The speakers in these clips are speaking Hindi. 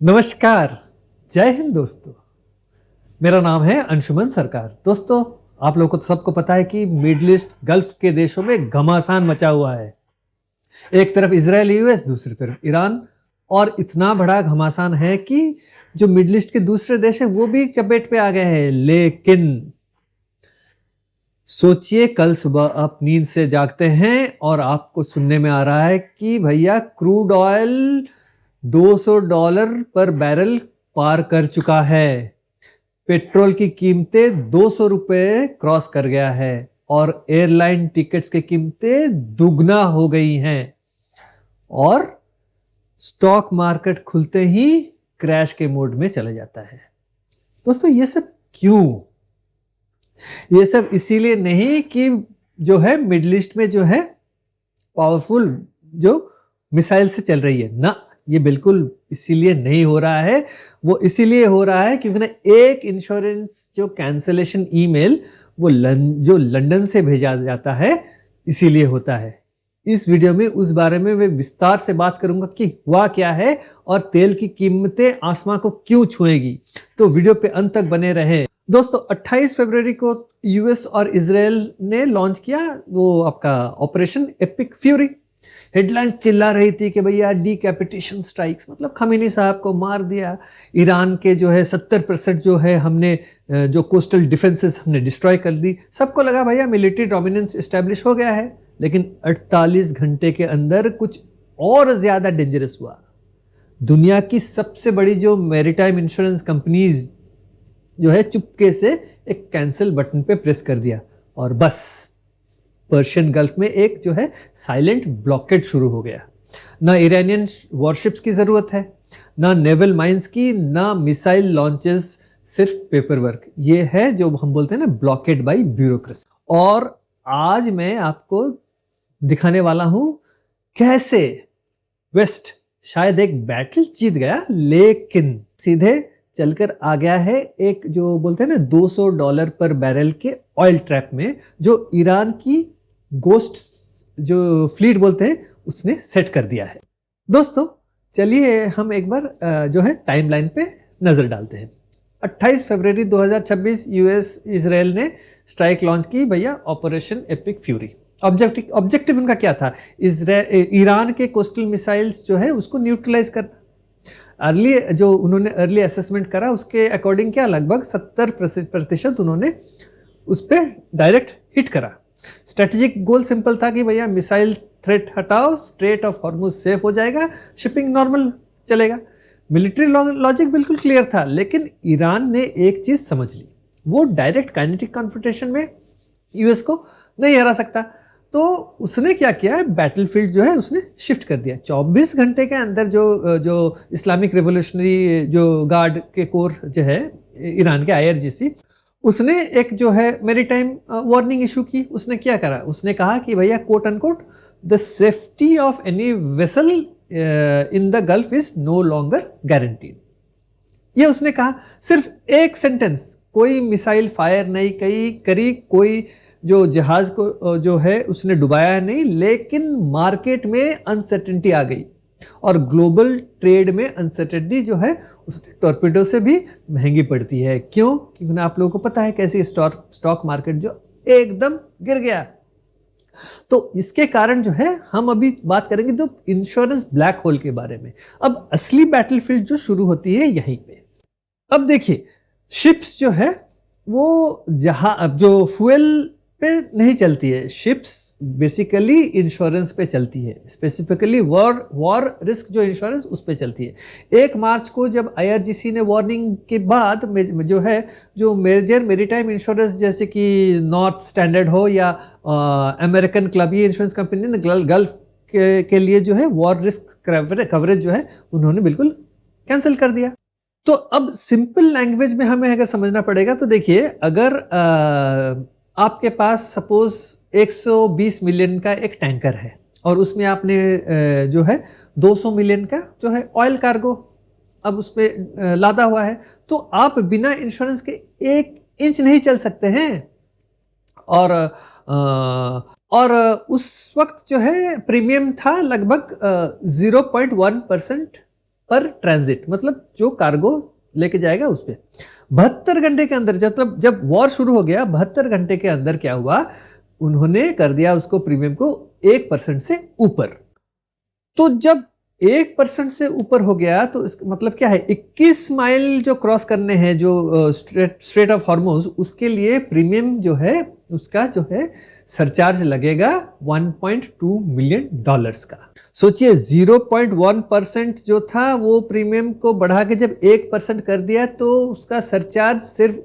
नमस्कार, जय हिंद दोस्तों। मेरा नाम है अंशुमन सरकार। दोस्तों, आप लोगों को तो सबको पता है कि मिडिल ईस्ट गल्फ के देशों में घमासान मचा हुआ है। एक तरफ इजराइल यूएस, दूसरी तरफ ईरान, और इतना बड़ा घमासान है कि जो मिडिल ईस्ट के दूसरे देश हैं वो भी चपेट पे आ गए हैं। लेकिन सोचिए, कल सुबह आप नींद से जागते हैं और आपको सुनने में आ रहा है कि भैया क्रूड ऑयल $200 पर बैरल पार कर चुका है। पेट्रोल की कीमतें ₹200 क्रॉस कर गया है और एयरलाइन टिकट्स की कीमतें दुगना हो गई हैं और स्टॉक मार्केट खुलते ही क्रैश के मोड में चला जाता है। दोस्तों, ये सब क्यों? ये सब इसीलिए नहीं कि जो है मिडिल ईस्ट में जो है पावरफुल जो मिसाइल से चल रही है ना, ये बिल्कुल इसीलिए नहीं हो रहा है। वो इसीलिए हो रहा है क्योंकि ना एक इंश्योरेंस जो कैंसलेशन ईमेल वो जो लंदन से भेजा जाता है, इसीलिए होता है। इस वीडियो में उस बारे में मैं विस्तार से बात करूंगा कि हुआ क्या है और तेल की कीमतें आसमां को क्यों छुएगी। तो वीडियो पे अंत तक बने रहे। दोस्तों, 28 फरवरी को यूएस और इजराइल ने लॉन्च किया वो आपका ऑपरेशन एपिक फ्यूरी। हेडलाइंस चिल्ला रही थी कि भैया डीकैपिटेशन स्ट्राइक्स, मतलब खमीनी साहब को मार दिया। ईरान के जो है 70% जो है हमने जो कोस्टल डिफेंसेस हमने डिस्ट्रॉय कर दी। सबको लगा भैया मिलिट्री डोमिनेंस एस्टेब्लिश हो गया है। लेकिन 48 घंटे के अंदर कुछ और ज़्यादा डेंजरस हुआ। दुनिया की सबसे बड़ी जो मैरीटाइम इंश्योरेंस कंपनीज जो है चुपके से एक कैंसिल बटन पे प्रेस कर दिया और बस पर्शियन गल्फ में एक जो है साइलेंट ब्लॉकेड शुरू हो गया। ना ईरानियन वॉरशिप्स की ज़रूरत है, ना नेवल माइंस की, ना मिसाइल लॉन्चेस, सिर्फ पेपर वर्क। ये है जो हम बोलते हैं ना ब्लॉकेड बाय ब्यूरोक्रेसी। और आज मैं आपको दिखाने वाला हूं कैसे वेस्ट शायद एक बैटल जीत गया लेकिन सीधे चलकर आ गया है एक जो बोलते हैं ना $200 पर बैरल के ऑयल ट्रैप में, जो ईरान की गोस्ट जो फ्लीट बोलते हैं उसने सेट कर दिया है। दोस्तों, चलिए हम एक बार जो है टाइमलाइन पे नजर डालते हैं। 28 फरवरी 2026 यूएस इजराइल ने स्ट्राइक लॉन्च की भैया, ऑपरेशन एपिक फ्यूरी। ऑब्जेक्टिव उनका क्या था? ईरान के कोस्टल मिसाइल्स जो है उसको न्यूट्रलाइज करना। उन्होंने अर्ली असेसमेंट करा, उसके अकॉर्डिंग क्या लगभग 70% उन्होंने उस पर डायरेक्ट हिट करा। स्ट्रेटेजिक गोल सिंपल था कि भैया मिसाइल थ्रेट हटाओ, स्ट्रेट ऑफ हॉर्मुज सेफ हो जाएगा, शिपिंग नॉर्मल चलेगा। मिलिट्री लॉजिक बिल्कुल क्लियर था, लेकिन ईरान ने एक चीज समझ ली, वो डायरेक्ट काइनेटिक कॉन्फ्रंटेशन में यूएस को नहीं हरा सकता। तो उसने क्या किया, बैटलफील्ड जो है उसने शिफ्ट कर दिया। 24 घंटे के अंदर जो इस्लामिक रिवोल्यूशनरी जो गार्ड के कोर जो है ईरान के आईआरजीसी, उसने एक जो है मैरीटाइम वार्निंग इशू की। उसने क्या करा, उसने कहा कि भैया quote unquote the safety of any vessel in the gulf is no longer guaranteed. ये उसने कहा, सिर्फ एक सेंटेंस, कोई मिसाइल फायर नहीं करी, कोई जो जहाज को जो है उसने डुबाया नहीं, लेकिन मार्केट में अनसर्टेनिटी आ गई और ग्लोबल ट्रेड में अनसर्टेनिटी जो है उसने टॉर्पेडो से भी महंगी पड़ती है। क्यों? क्योंकि आप लोगों को पता है कैसी स्टॉक मार्केट जो एकदम गिर गया। तो इसके कारण जो है हम अभी बात करेंगे तो इंश्योरेंस ब्लैक होल के बारे में। अब असली बैटलफील्ड जो शुरू होती है यहीं पे। अब देखिए, शिप्स जो है वो जो फ्यूल पे नहीं चलती है, शिप्स बेसिकली इंश्योरेंस पे चलती है, स्पेसिफिकली वॉर रिस्क जो इंश्योरेंस उस पे चलती है। 1 मार्च को जब आईआरजीसी ने वार्निंग के बाद जो है जो मेजर मेरीटाइम इंश्योरेंस जैसे कि नॉर्थ स्टैंडर्ड हो या अमेरिकन क्लब, ये इंश्योरेंस कंपनी ने गल्फ के लिए जो है वॉर रिस्क कवरेज जो है उन्होंने बिल्कुल कैंसिल कर दिया। तो अब सिंपल लैंग्वेज में हमें अगर समझना पड़ेगा तो देखिए, अगर आपके पास सपोज 120 मिलियन का एक टैंकर है और उसमें आपने जो है 200 मिलियन का जो है ऑयल कार्गो अब उस पर लादा हुआ है, तो आप बिना इंश्योरेंस के 1 इंच नहीं चल सकते हैं। और उस वक्त जो है प्रीमियम था लगभग 0.1% पर ट्रांजिट, मतलब जो कार्गो लेके जाएगा उस पे। 72 घंटे के अंदर, जब वॉर शुरू हो गया 72 घंटे के अंदर क्या हुआ, उन्होंने कर दिया उसको प्रीमियम को 1% से ऊपर। तो जब 1% से ऊपर हो गया तो इसका मतलब क्या है, 21 माइल जो क्रॉस करने हैं जो स्ट्रेट ऑफ हॉर्मुज, उसके लिए प्रीमियम जो है उसका जो है सरचार्ज लगेगा $1.2 मिलियन का। सोचिए 0.1% जो था वो प्रीमियम को बढ़ा के जब 1% कर दिया तो उसका सरचार्ज सिर्फ,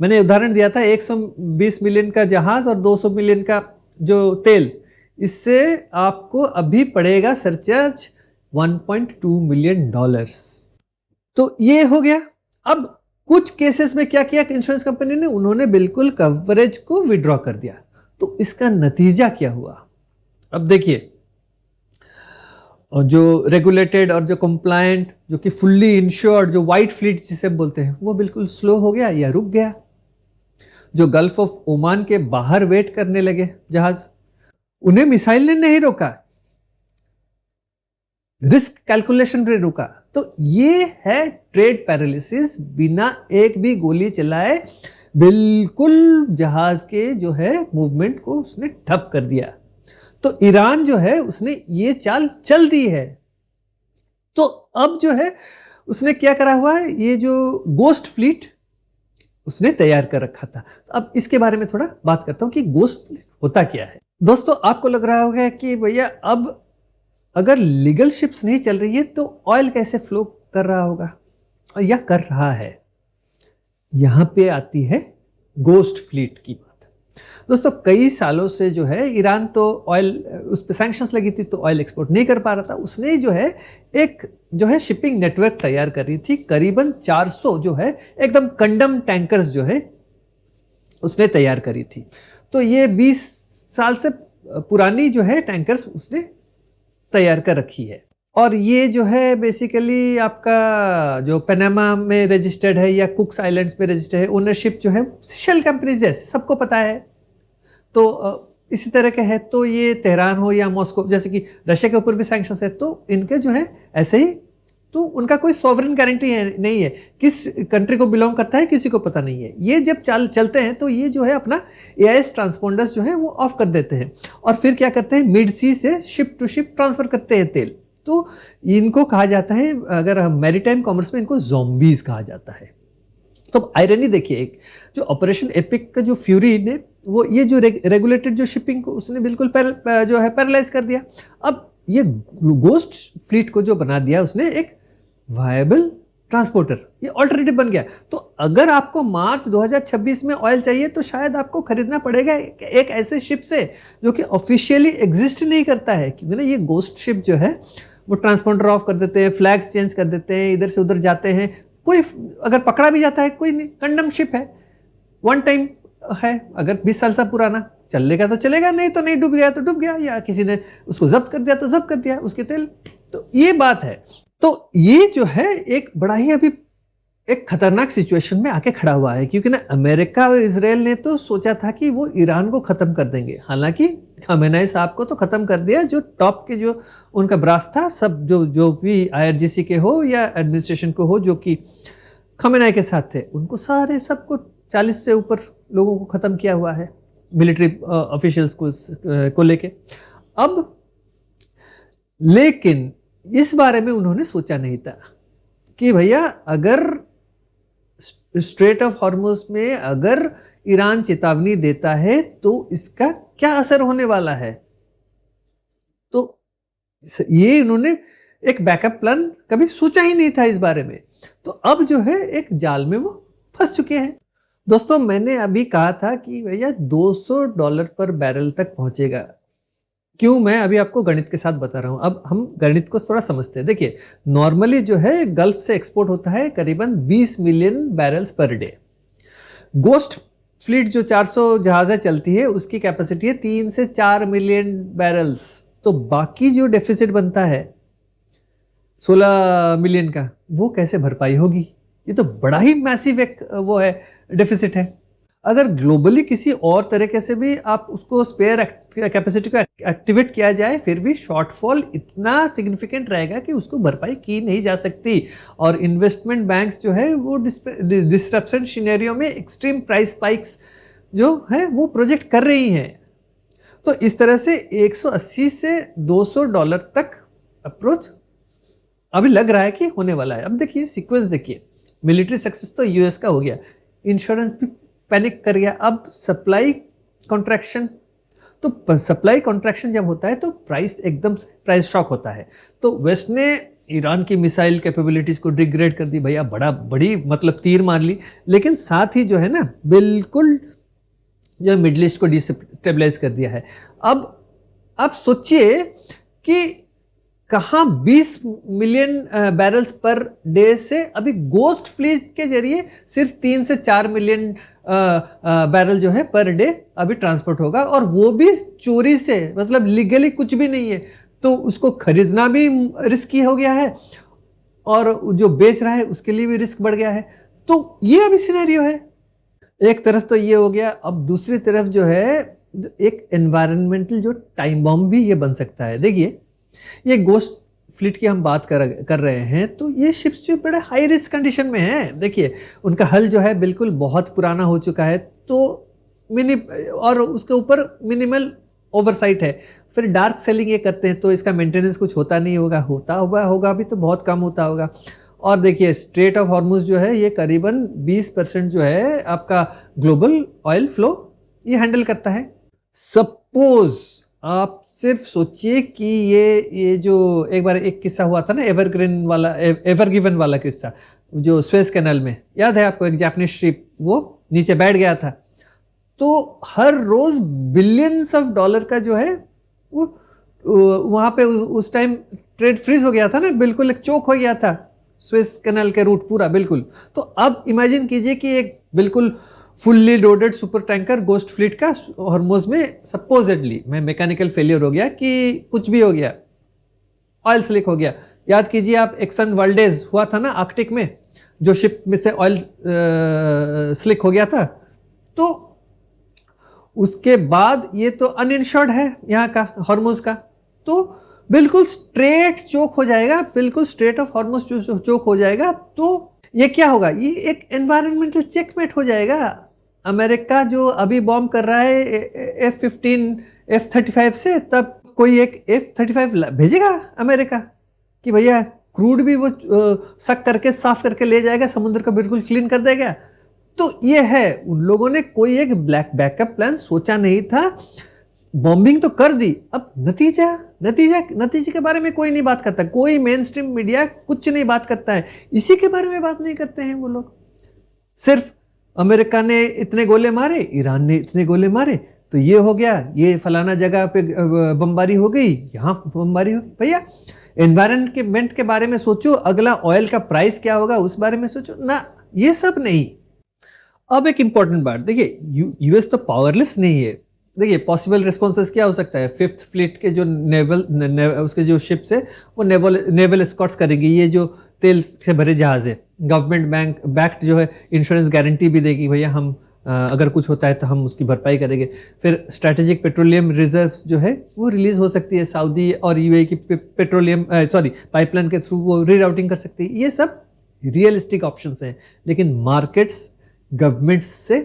मैंने उदाहरण दिया था 120 मिलियन का जहाज और 200 मिलियन का जो तेल, इससे आपको अभी पड़ेगा सरचार्ज $1.2 मिलियन। तो ये हो गया। अब कुछ केसेस में क्या किया इंश्योरेंस कंपनी ने, उन्होंने बिल्कुल कवरेज को विड्रॉ कर दिया। तो इसका नतीजा क्या हुआ, अब देखिए, और जो रेगुलेटेड और जो कंप्लायंट, जो कि फुल्ली इंश्योर्ड, जो वाइट फ्लीट जिसे बोलते हैं, वो बिल्कुल स्लो हो गया या रुक गया। जो गल्फ ऑफ ओमान के बाहर वेट करने लगे जहाज, उन्हें मिसाइल ने नहीं रोका, रिस्क कैलकुलेशन पे रुका। तो ये है ट्रेड पैरालिसिस, बिना एक भी गोली चलाए बिल्कुल जहाज के जो है मूवमेंट को उसने ठप कर दिया। तो ईरान जो है उसने ये चाल चल दी है। तो अब जो है उसने क्या करा हुआ है, ये जो गोस्ट फ्लीट उसने तैयार कर रखा था। अब इसके बारे में थोड़ा बात करता हूं कि गोस्ट फ्लीट होता क्या है। दोस्तों, आपको लग रहा होगा कि भैया अब अगर लीगल शिप्स नहीं चल रही है तो ऑयल कैसे फ्लो कर रहा होगा, या कर रहा है। यहां पे आती है गोस्ट फ्लीट की बात। दोस्तों, कई सालों से जो है ईरान तो ऑयल, उस पर सैंक्शंस लगी थी तो ऑयल एक्सपोर्ट नहीं कर पा रहा था। उसने जो है एक जो है शिपिंग नेटवर्क तैयार कर रही थी, करीबन 400 जो है एकदम कंडम टैंकर्स जो है उसने तैयार करी थी। तो ये 20 साल से पुरानी जो है टैंकर्स उसने तैयार कर रखी है। और ये जो है बेसिकली आपका जो पनामा में रजिस्टर्ड है या कुक्स आइलैंड्स में रजिस्टर्ड है, ओनरशिप जो है शेल कंपनीज जैसे सबको पता है। तो इसी तरह के है, तो ये तेहरान हो या मॉस्को, जैसे कि रशिया के ऊपर भी सैंक्शंस है, तो इनके जो है ऐसे ही, तो उनका कोई सॉवरेन गारंटी नहीं है, किस कंट्री को बिलोंग करता है किसी को पता नहीं है। ये जब चलते हैं तो ये जो है अपना AIS ट्रांसपोंडर्स जो है वो ऑफ कर देते हैं और फिर क्या करते हैं, मिड सी से शिप टू शिप ट्रांसफर करते हैं तेल। तो इनको कहा जाता है, अगर हम मैरीटाइम कॉमर्स में इनको ज़ॉम्बीज कहा जाता है। तो आयरनी देखिए, एक जो ऑपरेशन एपिक का जो फ्यूरी ने, वो ये जो रेगुलेटेड जो शिपिंग को उसने बिल्कुल जो है पैरालाइज कर दिया। अब ये गोस्ट फ्लीट को जो बना दिया उसने एक वायबल ट्रांसपोर्टर, ये ऑल्टरनेटिव बन गया। तो अगर आपको मार्च 2026 में ऑयल चाहिए तो शायद आपको खरीदना पड़ेगा एक ऐसे शिप से जो कि ऑफिशियली एग्जिस्ट नहीं करता है, क्योंकि ना ये गोस्ट शिप जो है वो ट्रांसपोंडर ऑफ कर देते हैं, फ्लैग्स चेंज कर देते हैं, इधर से उधर जाते हैं, कोई अगर पकड़ा भी जाता है कोई नहीं, कंडम शिप है, वन टाइम है, अगर 20 साल से पुराना चलेगा तो चलेगा, नहीं तो नहीं, डूब गया तो डूब गया, या किसी ने उसको जब्त कर दिया तो जब्त कर दिया उसके तेल। तो ये बात है। तो ये जो है एक बड़ा ही अभी एक खतरनाक सिचुएशन में आके खड़ा हुआ है, क्योंकि ना अमेरिका और इजराइल ने तो सोचा था कि वो ईरान को खत्म कर देंगे। हालांकि खमेनाई साहब को तो खत्म कर दिया, जो टॉप के जो उनका ब्रास था, सब जो भी IRGC के हो या एडमिनिस्ट्रेशन को हो जो कि खमेनाई के साथ थे, उनको सारे सबको 40 से ऊपर लोगों को खत्म किया हुआ है, मिलिट्री ऑफिशियल्स को लेके। अब लेकिन इस बारे में उन्होंने सोचा नहीं था कि भैया अगर स्ट्रेट ऑफ हॉर्मुज में अगर ईरान चेतावनी देता है तो इसका क्या असर होने वाला है। तो ये उन्होंने एक बैकअप प्लान कभी सोचा ही नहीं था इस बारे में। तो अब जो है एक जाल में वो फंस चुके हैं। दोस्तों, मैंने अभी कहा था कि भैया $200 पर बैरल तक पहुंचेगा। क्यों, मैं अभी आपको गणित के साथ बता रहा हूं। अब हम गणित को थोड़ा समझते हैं। देखिए, नॉर्मली जो है गल्फ से एक्सपोर्ट होता है करीबन 20 million barrels per day. Ghost fleet जो 400 जहाज़ें चलती है उसकी कैपेसिटी है 3 से 4 मिलियन बैरल्स। तो बाकी जो डेफिसिट बनता है 16 मिलियन का, वो कैसे भरपाई होगी? ये तो बड़ा ही मैसिव एक वो है, डेफिसिट है। अगर ग्लोबली किसी और तरीके से भी आप उसको स्पेयर कैपेसिटी को एक्टिवेट किया जाए, फिर भी शॉर्टफॉल इतना सिग्निफिकेंट रहेगा कि उसको भरपाई की नहीं जा सकती। और इन्वेस्टमेंट बैंक्स जो है वो डिसरप्शन सिनेरियो में एक्सट्रीम प्राइस स्पाइक्स जो है वो प्रोजेक्ट कर रही हैं। तो इस तरह से 180 से $200 तक अप्रोच अभी लग रहा है कि होने वाला है। अब देखिए सीक्वेंस देखिए, मिलिट्री सक्सेस तो यूएस का हो गया, इंश्योरेंस भी पैनिक कर गया, अब सप्लाई कॉन्ट्रैक्शन। तो सप्लाई कॉन्ट्रैक्शन जब होता है तो प्राइस एकदम से प्राइस शॉक होता है। तो वेस्ट ने ईरान की मिसाइल कैपेबिलिटीज को डिग्रेड कर दी, भैया बड़ी मतलब तीर मार ली, लेकिन साथ ही जो है ना बिल्कुल जो मिडिल ईस्ट को डिस्टेबलाइज कर दिया है। अब सोचिए कि कहाँ 20 मिलियन बैरल्स पर डे से अभी गोस्ट फ्लीट के जरिए सिर्फ 3 से 4 मिलियन बैरल जो है पर डे अभी ट्रांसपोर्ट होगा, और वो भी चोरी से, मतलब लीगली कुछ भी नहीं है। तो उसको खरीदना भी रिस्की हो गया है और जो बेच रहा है उसके लिए भी रिस्क बढ़ गया है। तो ये अभी सिनेरियो है। एक तरफ तो ये हो गया, अब दूसरी तरफ जो है एक एनवायरमेंटल जो टाइम बॉम्ब भी ये बन सकता है। देखिए ये गोस्ट फ्लीट की हम बात कर रहे हैं, तो ये शिप्स जो बड़े हाई रिस्क कंडीशन में हैं। देखिए उनका हल जो है बिल्कुल बहुत पुराना हो चुका है, तो और उसके ऊपर मिनिमल ओवरसाइट है। फिर डार्क सेलिंग ये करते हैं, तो इसका मेंटेनेंस कुछ होता नहीं होगा, होगा भी तो बहुत कम होता होगा। और देखिए स्ट्रेट ऑफ हॉर्मुज जो है ये करीबन 20% जो है आपका ग्लोबल ऑयल फ्लो ये हैंडल करता है। सपोज आप सिर्फ सोचिए कि ये जो एक बार एक किस्सा हुआ था ना, एवरगिवन वाला किस्सा, जो स्वेज कैनाल में, याद है आपको, एक जापानीज शिप वो नीचे बैठ गया था, तो हर रोज बिलियंस ऑफ डॉलर का जो है वो वहां पे उस टाइम ट्रेड फ्रीज हो गया था ना, बिल्कुल एक चोक हो गया था स्वेज कैनाल के रूट पूरा बिल्कुल। तो अब इमेजिन कीजिए कि एक बिल्कुल fully loaded super tanker ghost fleet का हॉर्मुज में सपोजेडली में मैकेनिकल फेलियर हो गया कि कुछ भी हो गया, ऑयल स्लिक हो गया। याद कीजिए आप, एक्सन वाल्डेज हुआ था ना आर्कटिक में, जो शिप में से ऑयल स्लिक हो गया था। तो उसके बाद ये तो अनइंश्योर्ड है यहाँ का हॉर्मुज का, तो बिल्कुल स्ट्रेट चोक हो जाएगा, बिल्कुल स्ट्रेट ऑफ हॉर्मुज चोक हो जाएगा। तो ये क्या होगा, ये एक एनवायरमेंटल चेकमेट हो जाएगा। अमेरिका जो अभी बॉम्ब कर रहा है F-15 F-35 से, तब कोई एक F-35 भेजेगा अमेरिका कि भैया क्रूड भी वो सक करके साफ करके ले जाएगा, समुद्र को बिल्कुल क्लीन कर देगा। तो ये है, उन लोगों ने कोई एक बैकअप प्लान सोचा नहीं था, बॉम्बिंग तो कर दी। अब नतीजे के बारे में कोई नहीं बात करता, कोई मेन स्ट्रीम मीडिया कुछ नहीं बात करता है, इसी के बारे में बात नहीं करते हैं वो लोग। सिर्फ अमेरिका ने इतने गोले मारे, ईरान ने इतने गोले मारे, तो ये हो गया, ये फलाना जगह पे बमबारी हो गई, यहाँ बमबारी हो गई। भैया एनवायरनमेंट के बारे में सोचो, अगला ऑयल का प्राइस क्या होगा उस बारे में सोचो ना, ये सब नहीं। अब एक इंपॉर्टेंट बात देखिए, यूएस तो पावरलेस नहीं है। देखिए पॉसिबल रिस्पॉन्सेस क्या हो सकता है, फिफ्थ फ्लीट के जो उसके जो शिप्स है वो नेवल एस्कॉर्ट्स करेगी, ये जो तेल से भरे जहाज है, गवर्नमेंट बैक्ड जो है इंश्योरेंस गारंटी भी देगी, भैया हम अगर कुछ होता है तो हम उसकी भरपाई करेंगे। फिर स्ट्रैटेजिक पेट्रोलियम रिजर्व्स जो है वो रिलीज हो सकती है, सऊदी और यूएई की पेट्रोलियम पाइपलाइन के थ्रू वो रीराउटिंग कर सकती है। ये सब रियलिस्टिक ऑप्शंस हैं, लेकिन मार्केट्स गवर्नमेंट्स से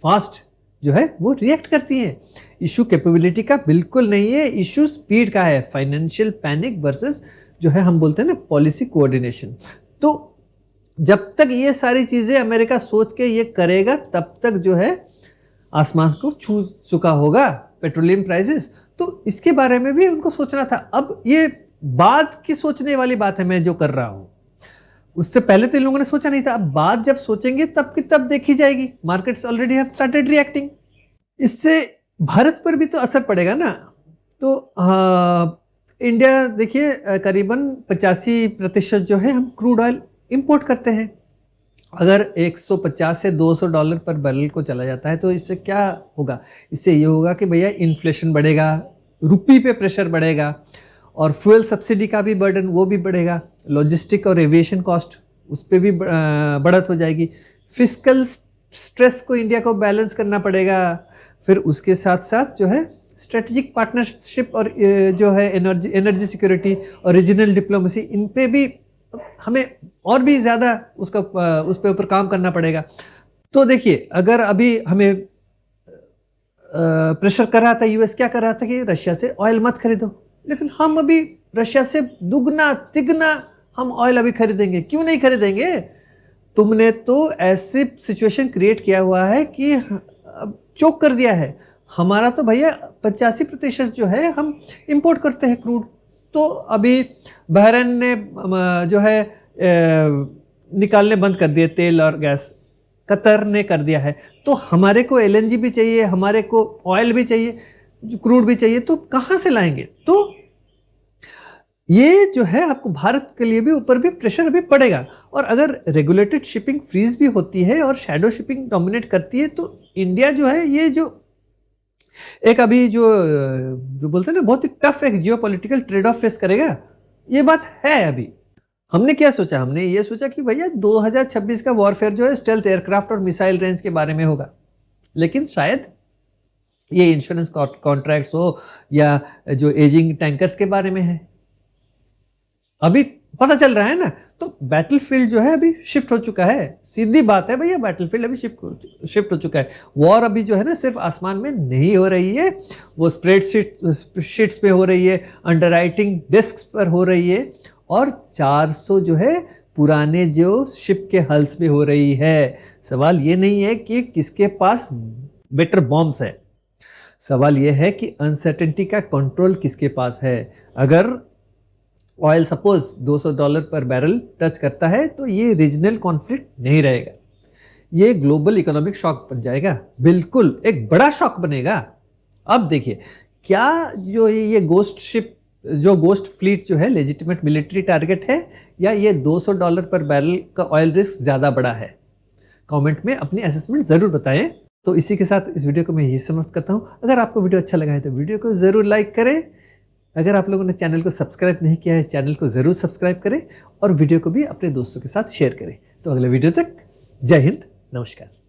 फास्ट जो है वो रिएक्ट करती हैं। इशू कैपेबिलिटी का बिल्कुल नहीं है, इशू स्पीड का है, फाइनेंशियल पैनिक वर्सेस जो है हम बोलते हैं ना पॉलिसी कोऑर्डिनेशन। तो जब तक ये सारी चीजें अमेरिका सोच के ये करेगा, तब तक जो है आसमान को छू चुका होगा पेट्रोलियम प्राइसेस। तो इसके बारे में भी उनको सोचना था। अब ये बाद की सोचने वाली बात है मैं जो कर रहा हूं, उससे पहले तो इन लोगों ने सोचा नहीं था। अब बात जब सोचेंगे तब की तब देखी जाएगी। Markets already have started reacting. इससे भारत पर भी तो असर पड़ेगा ना। तो इंडिया देखिए करीबन 85% जो है हम क्रूड ऑयल इंपोर्ट करते हैं। अगर 150 से $200 पर बैरल को चला जाता है तो इससे क्या होगा, इससे ये होगा कि भैया इन्फ्लेशन बढ़ेगा, रुपये पे प्रेशर बढ़ेगा, और फ्यूल सब्सिडी का भी बर्डन वो भी बढ़ेगा, लॉजिस्टिक और एविएशन कॉस्ट उस पर भी बढ़त हो जाएगी, फिस्कल स्ट्रेस को इंडिया को बैलेंस करना पड़ेगा। फिर उसके साथ साथ जो है स्ट्रेटेजिक पार्टनरशिप और जो है एनर्जी सिक्योरिटी और रीजनल डिप्लोमेसी, इन पे भी हमें और भी ज़्यादा उस पे ऊपर काम करना पड़ेगा। तो देखिए, अगर अभी हमें प्रेशर कर रहा था, यूएस क्या कर रहा था कि रशिया से ऑयल मत खरीदो, लेकिन हम अभी रशिया से दुगना तिगना हम ऑयल अभी खरीदेंगे। क्यों नहीं खरीदेंगे? तुमने तो ऐसी सिचुएशन क्रिएट किया हुआ है कि अब चोक कर दिया है। हमारा तो भैया 85% जो है हम इंपोर्ट करते हैं क्रूड। तो अभी बहरीन ने जो है निकालने बंद कर दिए तेल और गैस, कतर ने कर दिया है। तो हमारे को एलएनजी भी चाहिए, हमारे को ऑयल भी चाहिए, क्रूड भी चाहिए, तो कहाँ से लाएंगे? तो ये जो है आपको भारत के लिए भी ऊपर भी प्रेशर अभी पड़ेगा। और अगर रेगुलेटेड शिपिंग फ्रीज भी होती है और शैडो शिपिंग डोमिनेट करती है, तो इंडिया जो है ये जो एक अभी जो बोलते हैं ना, बहुत ही टफ एक जियोपॉलिटिकल ट्रेड ऑफ फेस करेगा। ये बात है। अभी हमने क्या सोचा? हमने ये सोचा कि भैया 2026 का वॉरफेयर जो है स्टेल्थ एयरक्राफ्ट और मिसाइल रेंज के बारे में होगा, लेकिन शायद ये इंश्योरेंस कॉन्ट्रैक्ट्स हो या जो एजिंग टैंकर्स के बारे में है। अभी पता चल रहा है ना। तो बैटलफील्ड जो है अभी शिफ्ट हो चुका है। सीधी बात है भैया, बैटलफील्ड अभी शिफ्ट हो चुका है। वॉर अभी जो है ना सिर्फ आसमान में नहीं हो रही है, वो शीट्स पे हो रही है, अंडरराइटिंग डेस्क पर हो रही है, और 400 जो है पुराने जो शिप के हल्स में हो रही है। सवाल ये नहीं है कि किसके पास बेटर बॉम्ब्स है, सवाल ये है कि अनसर्टेनिटी का कंट्रोल किसके पास है। अगर ऑयल सपोज $200 पर बैरल टच करता है, तो ये रीजनल कॉन्फ्लिक्ट नहीं रहेगा, ये ग्लोबल इकोनॉमिक शॉक बन जाएगा। बिल्कुल एक बड़ा शॉक बनेगा। अब देखिए, क्या जो ये गोस्ट फ्लीट जो है लेजिटिमेट मिलिट्री टारगेट है, या ये $200 पर बैरल का ऑयल रिस्क ज़्यादा बड़ा है? कमेंट में अपनी असेसमेंट ज़रूर बताएं। तो इसी के साथ इस वीडियो को मैं यही समाप्त करता हूँ। अगर आपको वीडियो अच्छा लगा है तो वीडियो को ज़रूर लाइक करें। अगर आप लोगों ने चैनल को सब्सक्राइब नहीं किया है, चैनल को ज़रूर सब्सक्राइब करें और वीडियो को भी अपने दोस्तों के साथ शेयर करें। तो अगले वीडियो तक जय हिंद, नमस्कार।